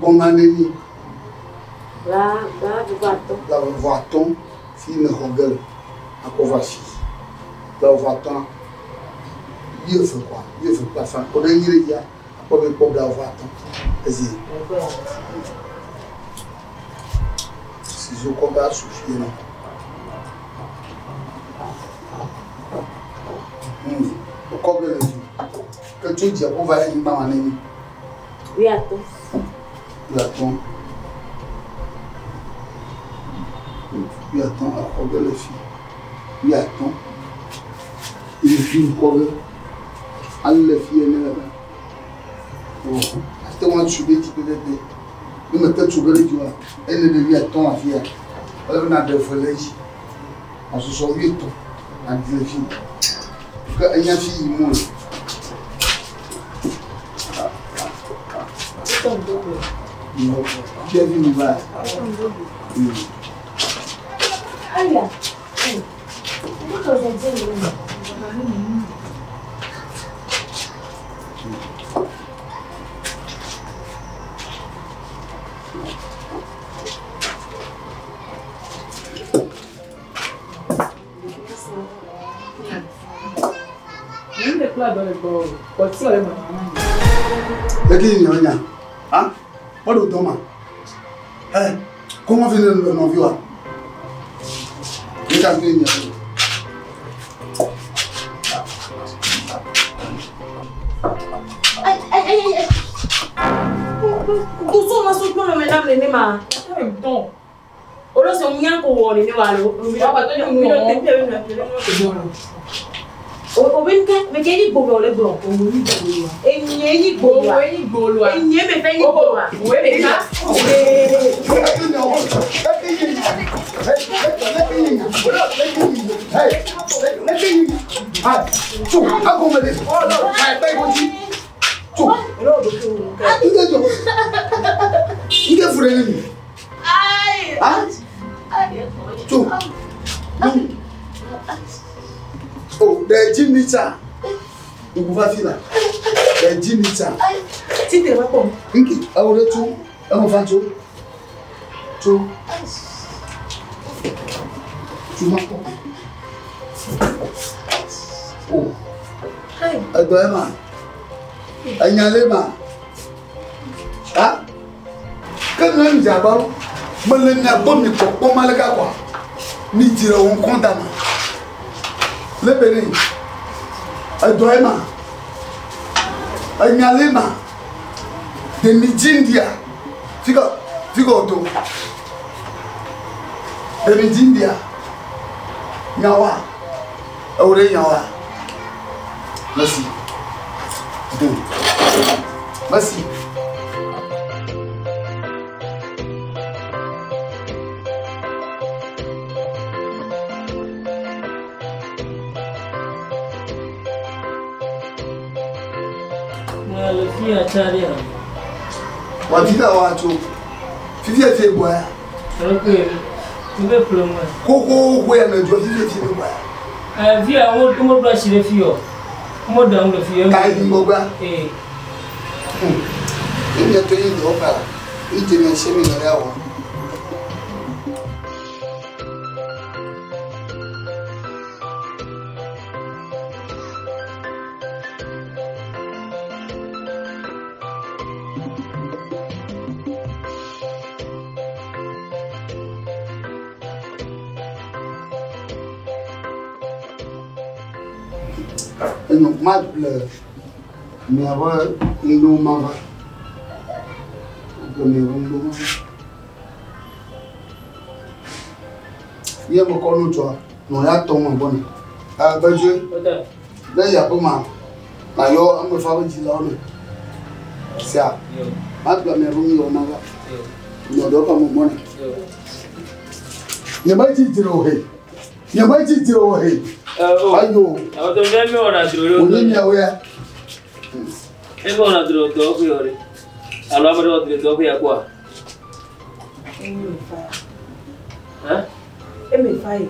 Bon année. Là, voit-on s'il ne regarde à quoi va-t-il. Là, voit-on. Il fait quoi? Il fait pas ça. Quand il y a, après le problème, voit-on. Vas-y. Si je combat, suffit, non. Le combien de jours? Que tu dis, on va y aller, maman. Oui, attends. Oui, attends. Oui, attends, à combien de filles? Oui, attends. Il est une combien? Allez, les filles, elle est là. Oh, c'était moi, tu veux, tu peux l'aider. Il me fait trouver les jours. Elle ne lui attend la fille. Elle n'a de folie. On se sent 8 ans. À 10 filles. Quand il y a une fille, il mourra. Tu as vu nous voir. Aïe. Hein? Pas de Thomas. Comment venir le non vieux? Il a fait une aïe. Tout ça, on a soutenu le ménage, les némas. Bon. On a son mien pour voir les némas. Mais quel est beau le blanc? Et il y a beau, et il y a mes peines. Oui, mais là. Oh, des Jimita. Tu vas filer. Des Jimita. Tu te réponds. Inki, à où tu? À mon fancho. Tu. Tu m'appelles. Oh. Adoema. Anyalema. Ah? Quand même j'abou, me le n'a pas mis pour malaga quoi. Ni dire on compte. Le béni, Adoema, Anyalema, de Nijindia, figo auto, de Nijindia, Yawa, Aure Yawa, merci, merci. Wafika watu fifia fie boya okay ube promo koko ya na jo fifia fie boya via mo bra shire fio mo down le fio kai mo gba ni to yin do pa ije me se mi na yawo non mal mais avoir nous mava comme nous il y a mon corps toi non là ton bon ah ben je là il y a pas mal là yo on me fait dire là ça mal mais roumi on mava non donc mon bon il y a pas dit dire il y a pas dit dire ayo auto ndeme ona duro oni ya oya ego ona duro to ko yore alo amaro duro to ko ya kwa M5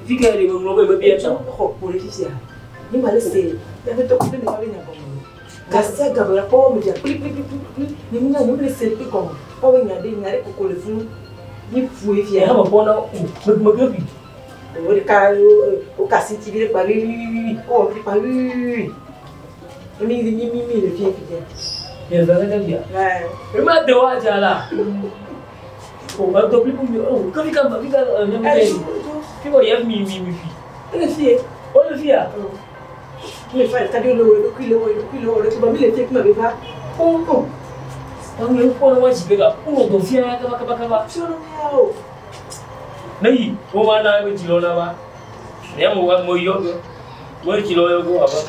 fikiri mo be bia cha ko policia ni malese ya to ko ni ba ni ko gasa gabra ko mi ja pli Ni minha não precisa de como. Ou em ade ngare ko ko le fun. Ni fue E via. ela pona o gabi. O cara o cacete vira para vi. Oh, para vi. Mi le fie fie. E ela vai gabi. É. Mas deu a jala. O mas tô blico meu. Que fica minha mulher. Ficou ia mi fi. Ele fie. Olha via. Me faz cadê o quilo, que ba mi le fie que me va. Oh. Ang yung pona wa sibega. Do fia kaba. Choro meu. Nei, o mana be jilo na ba. Ne mo yo. Mo jilo yo go aba.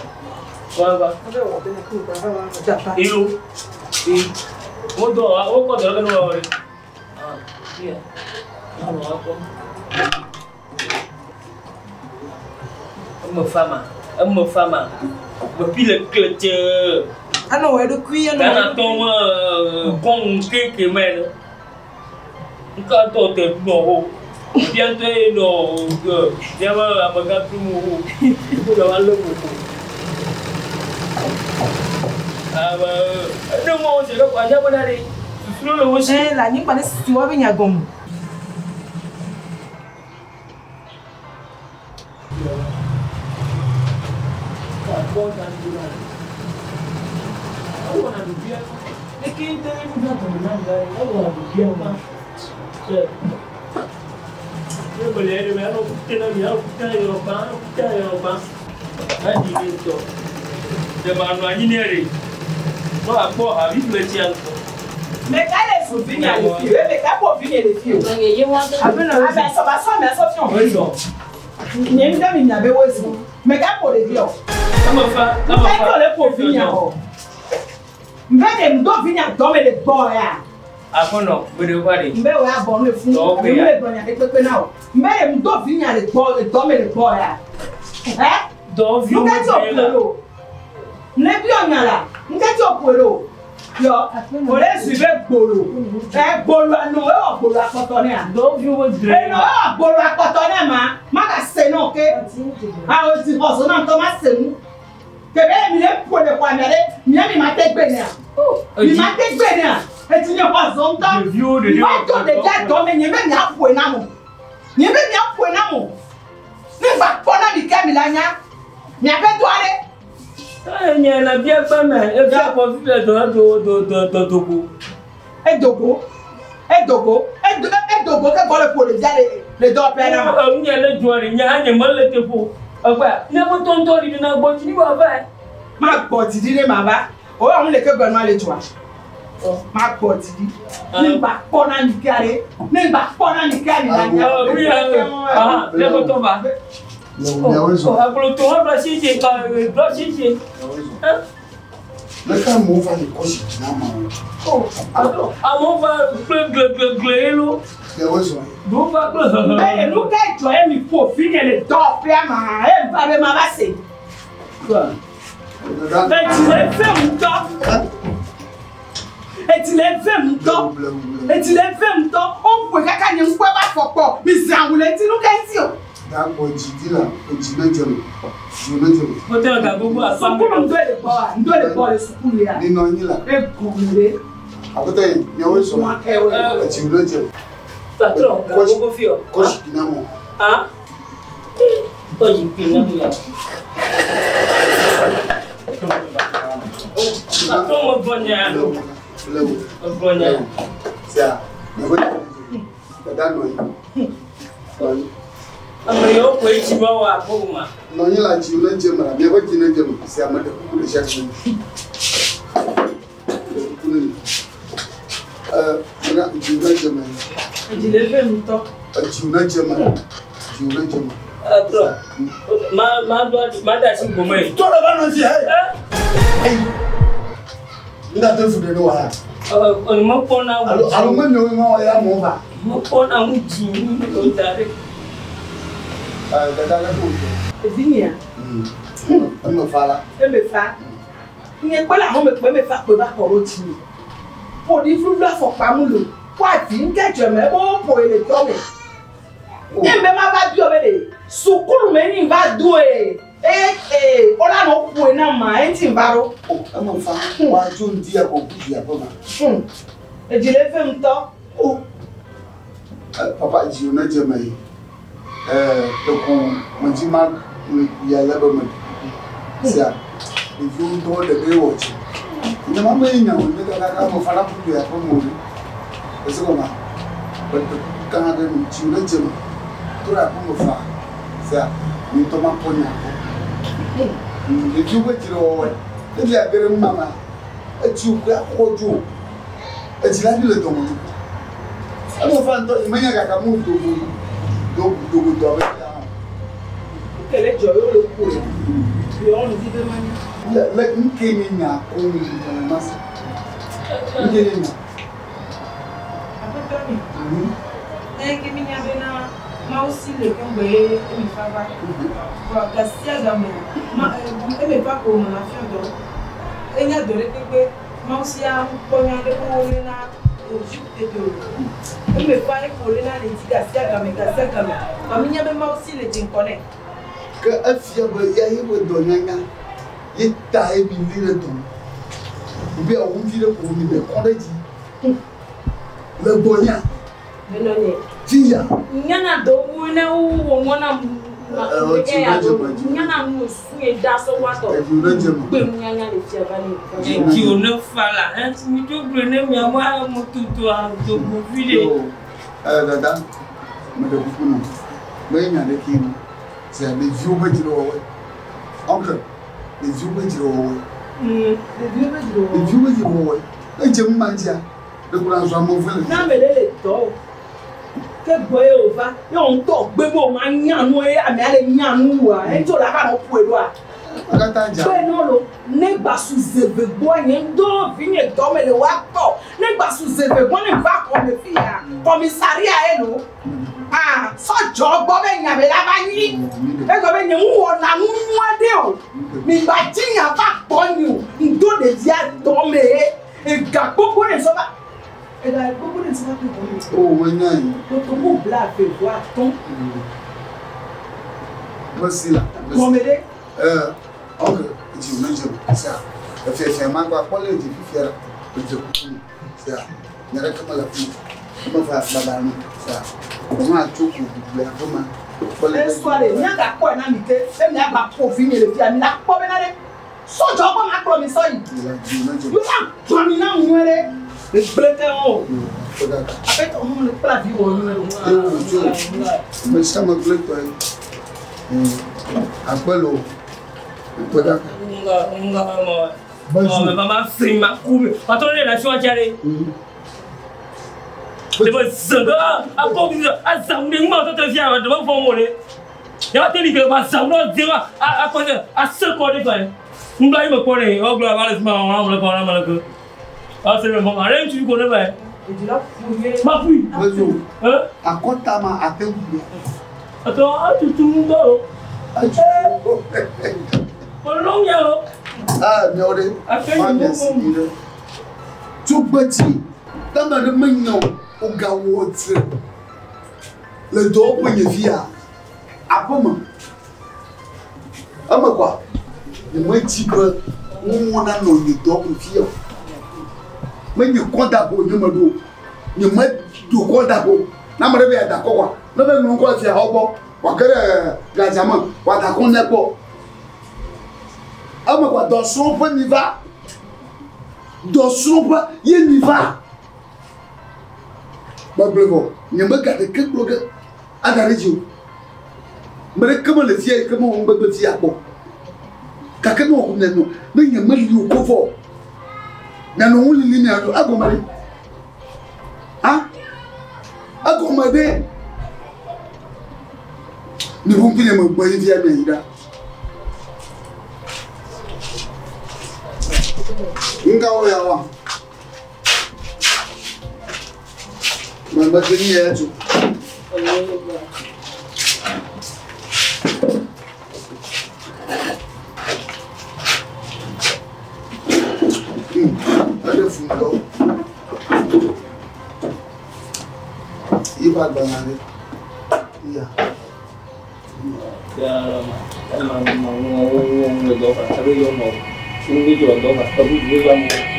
Wa ba. Ilu. Mo do o ko do no wa. Ah, iya. Ano ako. Amma fama. Ba pile kleche. Ano é do cuia no. Kana toma com que meno. Nunca tô te no. Bientôt no. Já vai amagar tudo. Tudo vai logo. Não mau chegar com a já banare. Suruh lo wasi. Lá nem parece que o homem agom. É que tem mudado também, agora do dia mas eu mulher eu não tenho na minha Europa aí direito de mano aí nele não a porra vive metiando Mais qu'elle est souvenirs les filles, mais qu'elle pour venir les filles. Ah ben ça va ça mais ça fion. oui non Ni mi dami na be wezu. Mais qu'elle pour les filles. comment faire Qu'elle pour venir. Mbede ndo venir dormir les boys. ah non mais de quoi Mbe wa bon le fun. Mbe do nya pepe na o. Mbede ndo venir les boys, dormir les boys. Hein? donc vieux Ne bi onya la. Nketi opolo. Yo, o le suive gbolo. Gbolo no e o gbolo akoto ni a. donc vieux No e gbolo akoto ni ma ka se no ke. Ah o ti ho so na to ma se mu. Kebe mi le po le kwa mere, mi ma te gbe ni a. Mi ma te gbe ni a. E ti ni ho so nto. Ma to de ja do me ni me mi apo na mo. Ni me mi apo na mo. Ni ba po na mi ke mi la nya. Mi ape to are. Nya na bia pa me e bia po fi do Edogo ke bole po le jare le do pe na ma. Nya le juari nya anya male te po. Agba na mo tonto ri na gbo ti ni wa fa. Ma gbo ti di le ma ba. O awun le ke gbo ma le tuwa. Ma gbo ti di. Ni ba po na ni kare. Ni ba po na ni kare la nya. Ah, le ko to ba. Aglo to ha bra si je ka bra si je. Le ka mo fa ni kosi na ma. Oh, aglo. Amo va gle lo. Le wezo. Do va gle. Eh, lu ka jo e mi po fi ni le do pe ma. E ba be ma ba se. Et il est fait temps, on peut gagner un peu pas fort, mais c'est un roulette, nous qu'est-ce D'accord, tu dis là, tu veux dire, je veux dire. Peut-être que vous avez pas on doit les boire, les là. Ni non, ni là. Et gourmet. Après, il y a aussi tu veux dire. Patron, vous fio. Coach Dinamo. Ah? Oh, il pina là. Patron, bonheur. Bonheur. Ça. Mais vous dans nous. Amoyo ko chibawa boma. Non, il a dit on jema, mais vous qui ne jema, c'est à mettre pour les chaque jour. Regarde, tu veux jema. Il est fait un temps. Tu veux jema. Tu veux jema. Ma da si gomai. Toi là-bas non si hey. Nda te fude no wa. On mo pona wu. Alors moi me mo ya mo ba. Mo pona wu ji ni o tare. Dada la ko. Vinia. Me fala. E me fa. Ni pe la mo me fa pe ba ko ro ti. Po di flu la fo pa mu lo. Kwa ti nkeje me o po ele to me. Ni me ma ba bi o be de. Sukulu me ni ba do e. on a no point na ma enti mbaro. Oh, I'm fa wa jo ndi e ko buju ya baba. E jile fe mto. Oh. Papa ji ona je mai. To ko manjima ya laba mai. Sia. If you do the day watch. Ina mama ina wonde ka mo fara buju ya ko mo. Ese ko ma. But kana de ji ona je mai. To ra ko mo fa. Sia. Ni to ma ponya ko. If you wait till if you are very mama, it's you koju. It's like you don't know. I don't find that many can move to Let you look. You only give them money. Let me came in now. Only master. Get in now. Give me a mouse le cambe mi fava va gassia da me ma e me fa come na fiando e nya dore pepe mouse ya ponya de ko le na o jute do e me fa e ko le na le gassia da me ba mi nya be mouse le tin kone Que afia ba ya yi bo do nyanga yi ta e bi li le do bi a won fi le ko ni be ko da ji le bonya Benone. Tia. Nyana do wona wo wona nyana no su da so wato. Pe nyanya le tia bani. Ki o ne fala, hein, mi to prene mi awa mo tutu a to mo vide. Dada. Me de bukuno. Me nya de ki. Se me viu ba jiro wo. Uncle. Me viu ba jiro wo. Me viu ba jiro wo. Me viu ba jiro wo. E je mu manjia. De kura so mo fele. Na me le to. Que boy over, you on talk, bebo man yanu e ame ale yanu wa, e to la ka no pu edo a. Akatanja. Be no lo, ne gba su zeve boy yen do vinye do me le wa to. Ne gba su zeve boy ne va ko me fi ya. Commissariat e no. Ah, so job bo be nya be la ba yi. E go be nye mu wo na nu nu ade o. Mi gba ti yan va po ni o. Ndo de dia do me e ga popo ne so ba. Et là, beaucoup de gens qui oh, maintenant. Donc, comment blague fait voir ton. Voici là. Comment m'aider? Ok, tu me dis ça. C'est un quoi pour les faire. C'est ça. Il y a comme la fille. Comment faire la banane? Ça. Comment tout pour la comment? Est-ce que n'y a pas quoi n'amité? Même n'y a pas profil le vie. Il n'a pas besoin. So job ma promis ça. You na dominant muere. Le blé en haut. Avec on le plat vie on numéro. Mais ça me plaît pas. Après l'eau. Nga maman fait ma coupe. Attendez la chose à aller. De votre saga, à quoi vous à samedi moi tout vient de vous former. Il va te dire que ma samedi dira à quoi à ce qu'on fait. Nous là il me connaît. Oh globalement on le connaît mal. Ah c'est le moment. Rien tu connais pas. Ma fille. Hein? À quoi t'as ma appel? Attends, tu tout le monde. Ah, mais on est. Tout petit. Dans le mignon, au gawote. Le dos pour y via. À comment? Ah, mais quoi? Le moins petit peu, on a nos dos pour fier. Mais il compte à vous, il me met du compte à vous. N'a pas de d'accord. Ne me pas faire un bon. Wakere gazama watakon lepo ama kwa dans son point n'y va dans son point il n'y va bablevo nyamba gade ke bloga adare jiu mere kama le fie kama on be fie apo kaka no ko nenu na nyamba liu ko fo na no wuli ni ado agomare ha agomade ni vous pouvez me boire via Meida. Ngawo ya wa. Mama tini yetu. Ada fundo. Iba banane. Iya. Ya, emang mau ngomong ngomong apa? Tapi yo mau, ini jual doa, tapi juga mau